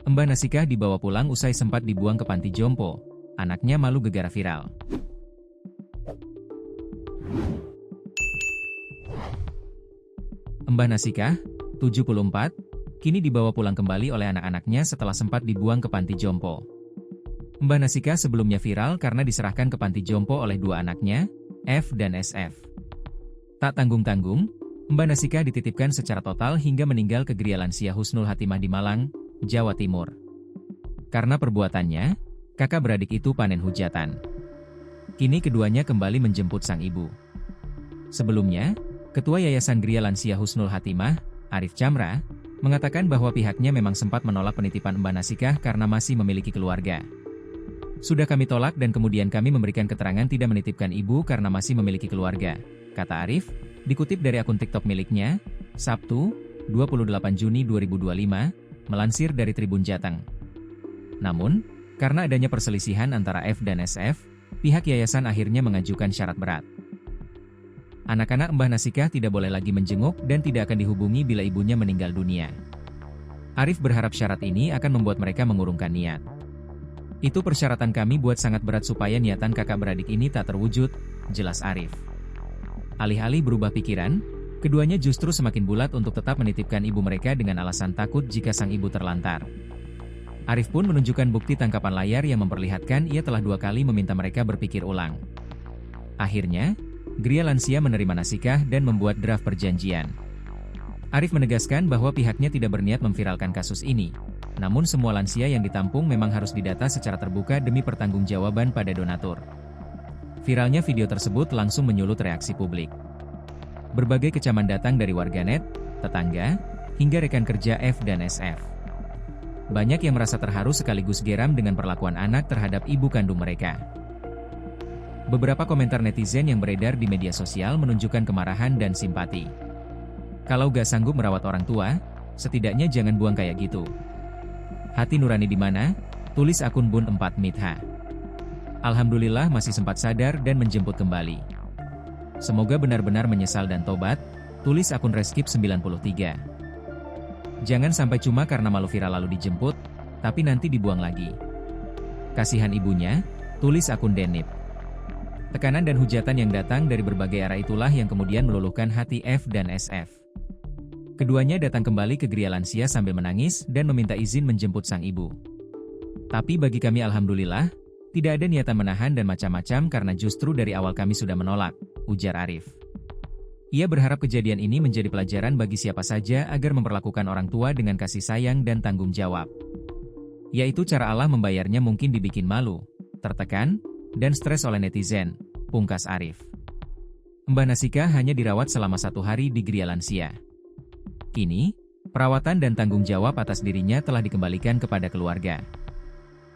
Mbah Nasikah dibawa pulang usai sempat dibuang ke panti jompo. Anaknya malu gegara viral. Mbah Nasikah, 74, kini dibawa pulang kembali oleh anak-anaknya setelah sempat dibuang ke panti jompo. Mbah Nasikah sebelumnya viral karena diserahkan ke panti jompo oleh dua anaknya, F dan SF. Tak tanggung-tanggung, Mbah Nasikah dititipkan secara total hingga meninggal ke Gria Lansia Husnul Hatimah di Malang, Jawa Timur. Karena perbuatannya, kakak beradik itu panen hujatan. Kini keduanya kembali menjemput sang ibu. Sebelumnya, Ketua Yayasan Gria Lansia Husnul Hatimah, Arif Chamra, mengatakan bahwa pihaknya memang sempat menolak penitipan Mbah Nasikah karena masih memiliki keluarga. Sudah kami tolak dan kemudian kami memberikan keterangan tidak menitipkan ibu karena masih memiliki keluarga, kata Arif, dikutip dari akun TikTok miliknya, Sabtu, 28 Juni 2025, melansir dari Tribun Jateng. Namun, karena adanya perselisihan antara F dan SF, pihak yayasan akhirnya mengajukan syarat berat. Anak-anak Mbah Nasikah tidak boleh lagi menjenguk dan tidak akan dihubungi bila ibunya meninggal dunia. Arif berharap syarat ini akan membuat mereka mengurungkan niat. Itu persyaratan kami buat sangat berat supaya niatan kakak beradik ini tak terwujud, jelas Arif. Alih-alih berubah pikiran, keduanya justru semakin bulat untuk tetap menitipkan ibu mereka dengan alasan takut jika sang ibu terlantar. Arif pun menunjukkan bukti tangkapan layar yang memperlihatkan ia telah 2 kali meminta mereka berpikir ulang. Akhirnya, Gria Lansia menerima Nasikah dan membuat draft perjanjian. Arif menegaskan bahwa pihaknya tidak berniat memviralkan kasus ini, namun semua lansia yang ditampung memang harus didata secara terbuka demi pertanggungjawaban pada donatur. Viralnya video tersebut langsung menyulut reaksi publik. Berbagai kecaman datang dari warganet, tetangga, hingga rekan kerja F dan SF. Banyak yang merasa terharu sekaligus geram dengan perlakuan anak terhadap ibu kandung mereka. Beberapa komentar netizen yang beredar di media sosial menunjukkan kemarahan dan simpati. Kalau gak sanggup merawat orang tua, setidaknya jangan buang kayak gitu. Hati nurani di mana? Tulis akun Bun 4 Mitha. Alhamdulillah masih sempat sadar dan menjemput kembali. Semoga benar-benar menyesal dan tobat, tulis akun Reskip 93. Jangan sampai cuma karena malu viral lalu dijemput, tapi nanti dibuang lagi. Kasihan ibunya, tulis akun Denip. Tekanan dan hujatan yang datang dari berbagai arah itulah yang kemudian meluluhkan hati F dan SF. Keduanya datang kembali ke Gria Lansia sambil menangis dan meminta izin menjemput sang ibu. Tapi bagi kami alhamdulillah, tidak ada niatan menahan dan macam-macam karena justru dari awal kami sudah menolak, ujar Arif. Ia berharap kejadian ini menjadi pelajaran bagi siapa saja agar memperlakukan orang tua dengan kasih sayang dan tanggung jawab. Yaitu cara Allah membayarnya mungkin dibikin malu, tertekan, dan stres oleh netizen, pungkas Arif. Mbah Nasikah hanya dirawat selama 1 hari di Gria Lansia. Kini, perawatan dan tanggung jawab atas dirinya telah dikembalikan kepada keluarga.